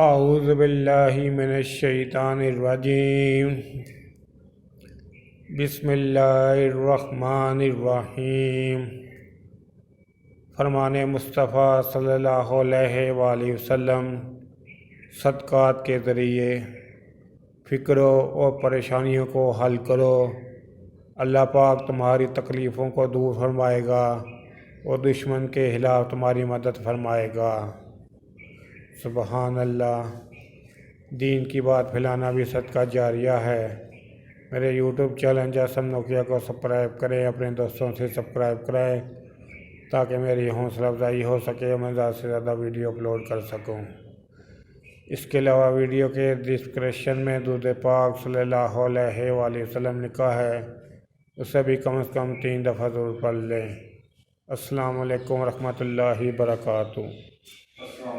اعوذ باللہ من الشیطان الرجیم بسم اللہ الرحمن الرحیم۔ فرمان مصطفیٰ صلی اللہ علیہ وآلہ وسلم، صدقات کے ذریعے فکروں اور پریشانیوں کو حل کرو، اللہ پاک تمہاری تکلیفوں کو دور فرمائے گا اور دشمن کے خلاف تمہاری مدد فرمائے گا۔ سبحان اللہ۔ دین کی بات پھیلانا بھی صدقہ جاریہ ہے۔ میرے یوٹیوب چینل جاسم نوکیا کو سبسکرائب کریں، اپنے دوستوں سے سبسکرائب کرائیں تاکہ میری حوصلہ افزائی ہو سکے اور میں زیادہ سے زیادہ ویڈیو اپلوڈ کر سکوں۔ اس کے علاوہ ویڈیو کے ڈسکرپشن میں درود پاک صلی اللہ علیہ وآلہ وسلم لکھا ہے، اسے بھی کم از کم 3 دفعہ ضرور پڑھ لیں۔ السلام علیکم ورحمۃ اللہ وبرکاتہ۔